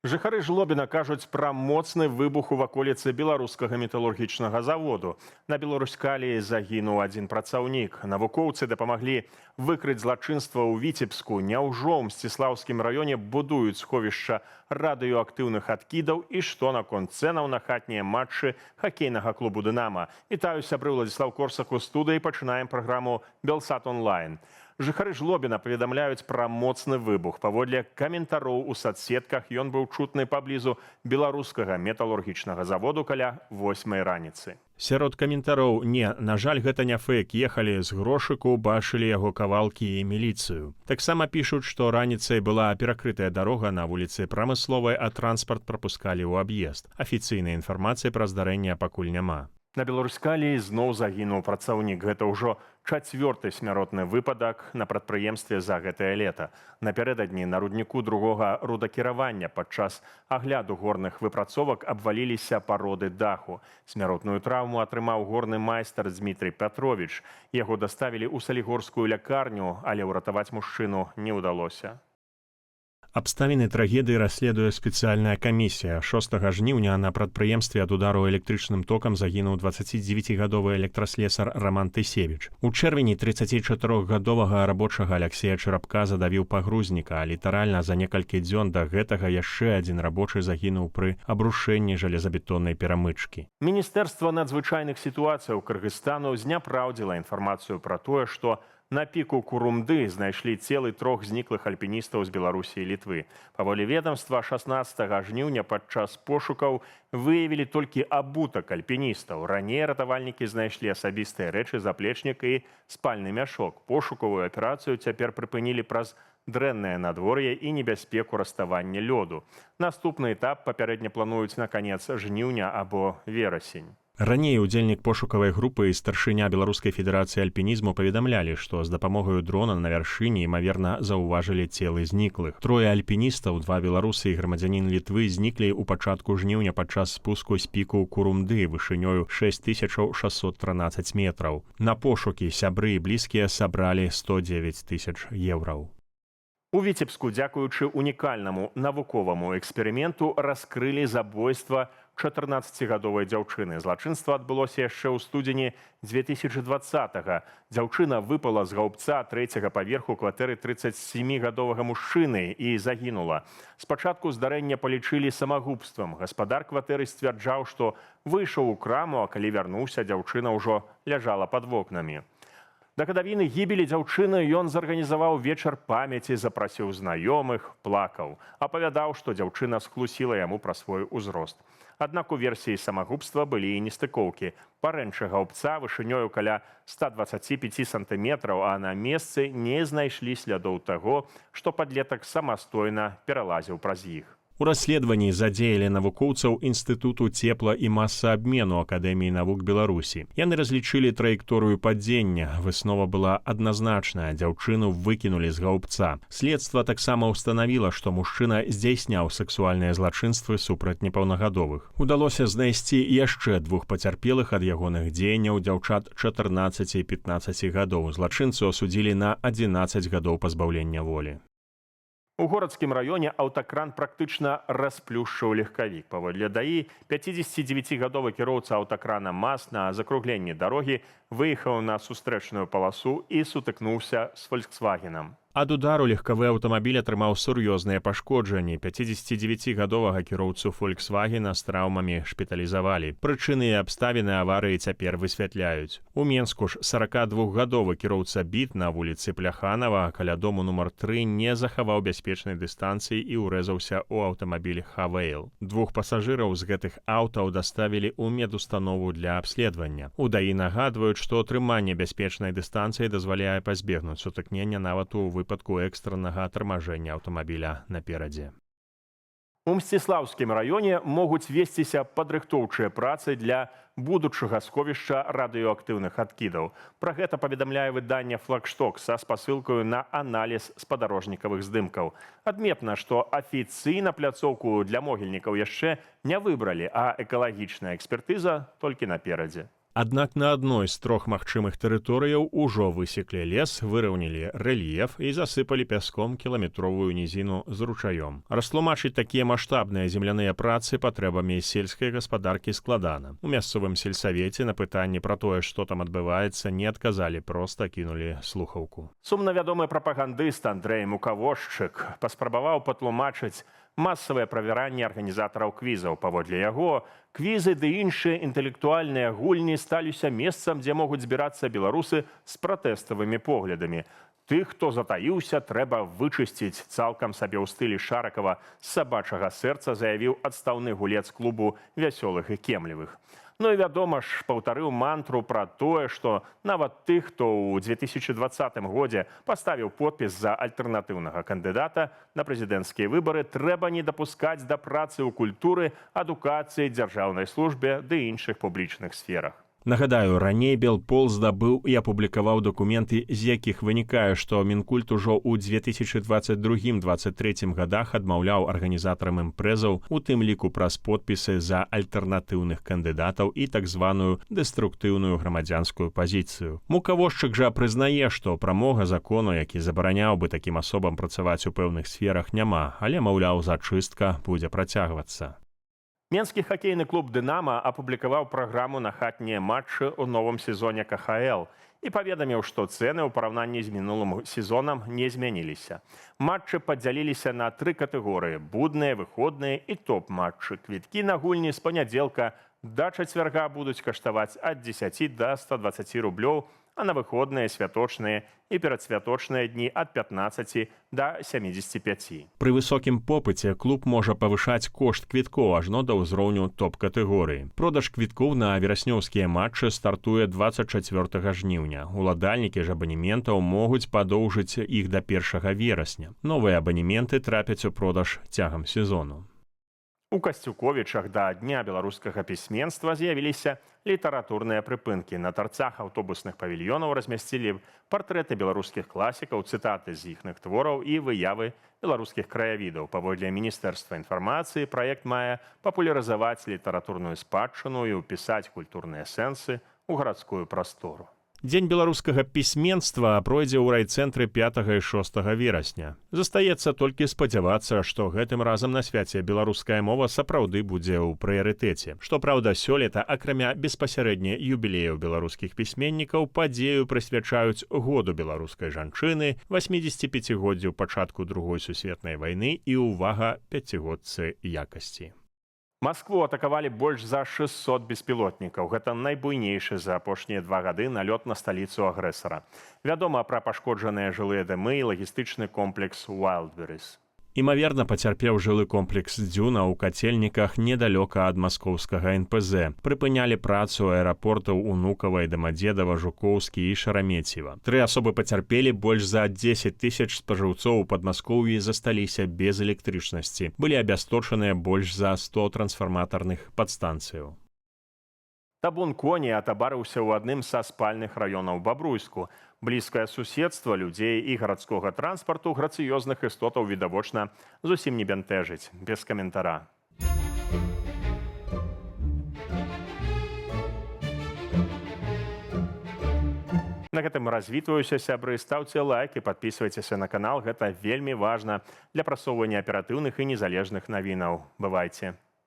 Жыхары Жлобіна кажуць пра моцны выбух у ваколіцы беларускага металургічнага заводу. На Беларускаліі загінуў адзін працаўнік. Навукоўцы дапамаглі выкрыць злачынства ў Віцебску. Няўжо ў Мсціслаўскім раёне будуюць сховішча радыёактыўных адкідаў і што наконт цэнаў на хатнія матчы хакейнага клубу «Дынама». Вітаю, сябры, Владзіслаў Корсак у студыі. Пачынаем праграму «Белсат онлайн». Жыхары Жлобіна паведамляюць пра моцны выбух. Паводле каментароў у садсетках ён быў чутны паблізу беларускага металургічнага заводу каля 8 раніцы. Сярод каментароў «Не, на жаль, гэта не фэйк, ехалі з грошыку, бачылі яго кавалкі і міліцыю». Таксама пішуць, што раніцай была перакрытая дарога на вуліцы Прамысловай, а транспарт прапускалі ў аб'езд. Афіцыйнай інфармацыі пра здарэнне пакуль няма. На Беларускаліі зноў загінуў працаўнік. Гэта ўжо чацвёрты смяротны выпадак на прадпрыемстве за гэтае лета. Напярэдадні на рудніку другога рудакіравання падчас агляду горных выпрацовак абваліліся пароды даху. Смяротную траўму атрымаў горны майстар Дмітрый Пятрович. Яго даставілі ў салігорскую лякарню, але ўратаваць мужчыну не ўдалося. Абставіны трагедыі расследуе спецыяльная камісія. 6 жніўня на прадпрыемстве ад удару электрычным токам загінуў 29-гадовы электраслесар Роман Тысевіч. У чэрвені 34-гадовага рабочага Алексея Чарапка задавіў пагрузніка, а літаральна за некалькі дзён да гэтага яшчэ адзін рабочы загінуў пры абрушэнні жалезабетоннай перамычкі. Міністэрства надзвычайных сітуацыяў Кыргызстану зняпраўдзіла інфармацыю пра тое, што на піку Курумды знайшлі целы 3 зніклых альпіністаў з Беларусі і Літвы. Паводле ведомства, 16 жніўня падчас пошукаў выявілі толькі абутак альпіністаў. Раней ратавальнікі знайшлі асабістыя рэчы, заплечнік і спальны мяшок. Пошукавую аперацыю цяпер прыпынілі праз дрэннае надвор'е і небяспеку раставання лёду. Наступны этап папярэдне плануюць на канец жніўня або верасень. Раней удзельнік пошукавай групы і старшыня Беларускай федэрацыі альпінізму паведамлялі, што з дапамогаю дрона на вяршыні імаверна заўважылі целы зніклых. 3 альпіністаў, 2 беларусы і грамадзянін Літвы зніклі ў пачатку жніўня падчас спуску з піку Курумды вышынёю 6613 метраў. На пошукі сябры і блізкія сабралі 109 000 еўраў. У Віцебску, дзякуючы унікальнаму навуковаму эксперыменту, раскрылі забойства 14-гадовай дзяўчыны. Злачынства адбылося яшчэ ў студзені 2020-го. Дзяўчына выпала з гаўбца 3-го паверху кватэры 37-гадовага мужчыны і загінула. Спачатку здарэння палічылі самагубствам. Гаспадар кватэры сцвярджаў, што выйшаў у краму, а калі вярнуўся, дзяўчына ўжо ляжала пад вокнамі. Да гадавіны гібелі дзяўчыны ён зарганізаваў вечар памяці, запрасіў знаёмых, плакаў. Апавядаў, што дзяўчына схлусіла яму пра свой узрост. Аднак у версіі самагубства былі і нестыкоўкі. Парэнчы гаўбца вышынёю каля 125 сантыметраў, а на месцы не знайшлі слядоў таго, што падлетак самастойна пералазіў праз іх. У расследаванні задзеялі навукоўцаў Інстытуту цепла і масаабмену Акадэміі навук Беларусі. Яны разлічылі траекторыю падзення. Выснова была адназначная. Дзяўчыну выкінулі з гаўбца. Следства таксама ўстанавіла, што мужчына здзяйсняў сексуальныя злачынствы супраць непаўнагадовых. Удалося знайсці яшчэ 2 пацярпелых ад ягоных дзеянняў, дзяўчат 14 і 15 гадоў. Злачынцу асудзілі на 11 гадоў пазбаўлення волі. У горадскім раёне аўтакран практычна расплюшчыў легкавік. Паводле ДАІ, 59-гадовы кіроўца аўтакрана МАЗ на закругленні дарогі выехаў на сустрэчную паласу і сутыкнуўся з «Фольксвагенам». Ад удару легкавы аўтамабіль атрымаў сур'ёзныя пашкоджанні. 59-гадовага кіроўцу «Фольксвагена» з траўмамі шпіталізавалі. Прычыны і абставіны аварыі цяпер высвятляюць. У Менску ж 42-гадовы кіроўца БІТ на вуліцы Пляханова каля дому нумар 3 не захаваў бяспечнай дыстанцыі і ўрэзаўся ў аўтамабіль «Хавейл». 2 пасажыраў з гэтых аўтаў даставілі ў медустанову для абследавання. У ДАІ нагадваюць, што атрыманне бяспечнай дыстанцыі дазваляе пазбегнуць сутыкнення нават у выпадку экстраннага тармажэння аўтамабіля наперадзе. У Мсціслаўскім раёне могуць весціся падрыхтоўчыя працы для будучага сховішча радыёактыўных адкідаў. Пра гэта паведамляе выданне «Флагшток» са спасылкаю на аналіз спадарожнікавых здымкаў. Адметна, што афіцыйна пляцоўку для могільнікаў яшчэ не выбралі, а экалагічная экспертыза толькі наперадзе. Аднак на адной з 3 магчымых тэрыторыяў ужо высеклі лес, выраўнялі рэльеф і засыпалі пяском кіламетровую нізіну з ручаём. Растлумачыць такія маштабныя земляныя працы патрэбамі сельскай гаспадаркі складана. У мясцовым сельсавеце на пытанне пра тое, што там адбываецца, не адказалі, проста кінулі слухаўку. Сумна вядомы прапагандыст Андрэй Мукавошчык паспрабаваў патлумачыць масавае правяранне арганізатараў квізаў. Паводле яго, квізы ды іншыя інтэлектуальныя гульні сталіся месцам, дзе могуць збірацца беларусы з пратэставымі поглядамі. Тых, хто затаіўся, трэба вычысціць, цалкам сабе ў стылі Шаракава з сабачага сэрца заявіў адстаўны гулец клубу вясёлых і кемлівых. Ну і вядома ж, паўтарыў мантру пра тое, што нават тых, хто ў 2020 годзе паставіў подпіс за альтэрнатыўнага кандыдата на прэзідэнцкія выбары, трэба не дапускаць да працы ў культуры, адукацыі, дзяржаўнай службе ды іншых публічных сферах. Нагадаю, раней Белпол здабыў і апублікаваў дакументы, з якіх вынікае, што Мінкульт ужо ў 2022-2023 годах адмаўляў арганізатарам імпрэзаў, у тым ліку праз подпісы за альтэрнатыўных кандыдатаў і так званую дэструктыўную грамадзянскую пазіцыю. Мукавошчык жа прызнае, што прамога закону, які забараняў бы такім асобам працаваць у пэўных сферах, няма, але, маўляў, зачыстка будзе працягвацца. Менскі хакейны клуб «Дынама» апублікаваў праграму на хатнія матчы ў новым сезоне КХЛ і паведаміў, што цэны ў параўнанні з мінулым сезонам не змяніліся. Матчы падзяліліся на 3 катэгорыі – будныя, выходныя і топ-матчы. Квіткі на гульні з панядзелка да чацвярга будуць каштаваць ад 10 да 120 рублёў, а на выходныя, святочныя і перадсвяточныя дні ад 15 да 75. Пры высокім попыце клуб можа павышаць кошт квіткоў ажно да ўзроўню топ-катэгорыі. Продаж квіткоў на вераснёўскія матчы стартуе 24 жніўня. Уладальнікі ж абанементаў могуць падоўжыць іх да 1 верасня. Новыя абанементы трапяць у продаж цягам сезону. У Касцюковічах да Дня беларускага пісьменства з'явіліся літаратурныя прыпынкі. На тарцах аўтобусных павільёнаў размясцілі партрэты беларускіх класікаў, цытаты з іхных твораў і выявы беларускіх краявідаў. Паводле Міністэрства інфармацыі, праект мае папулярызаваць літаратурную спадчыну і ўпісаць культурныя сэнсы ў гарадскую прастору. Дзень беларускага пісьменства пройдзе ў райцэнтры 5 і 6 верасня. Застаецца толькі спадзявацца, што гэтым разам на свяце беларуская мова сапраўды будзе ў прыярытэце. Што праўда, сёлета, акрамя беспасярэдне юбілеяў беларускіх пісьменнікаў, падзею прысвячаюць году беларускай жанчыны, 85-годдзю пачатку Другой сусветнай вайны і, увага, 5-годцы якасці. Маскву атакавалі больш за 600 беспілотнікаў. Гэта найбуйнейшы за апошнія 2 гады налёт на сталіцу агрэсара. Вядома пра пашкоджаныя жылыя дамы і лагістычны комплекс Wildberries. Імаверна, пацярпеў жылы комплекс «Дзюна» ў Кацельніках недалёка ад маскоўскага НПЗ. Прыпынялі працу аэрапортаў Унукава і Дамадзедава, Жукоўскі і Шарамецева. 3 асобы пацярпелі, больш за 10 000 спажыўцоў у Падмаскоўі засталіся без электрычнасці. Былі абясточаныя больш за 100 трансфарматарных падстанцыяў. Табун коней атабарыўся ў адным са спальных раёнаў Бабруйску. Блізкае суседства людзей і гарадскога транспарту грацыёзных істотаў відавочна зусім не бянтэжыць. Без каментара. На гэтым развітваюся, сябры. Стаўце лайк і падпісвайцеся на канал. Гэта вельмі важна для прасоўвання аператыўных і незалежных навінаў. Бывайце.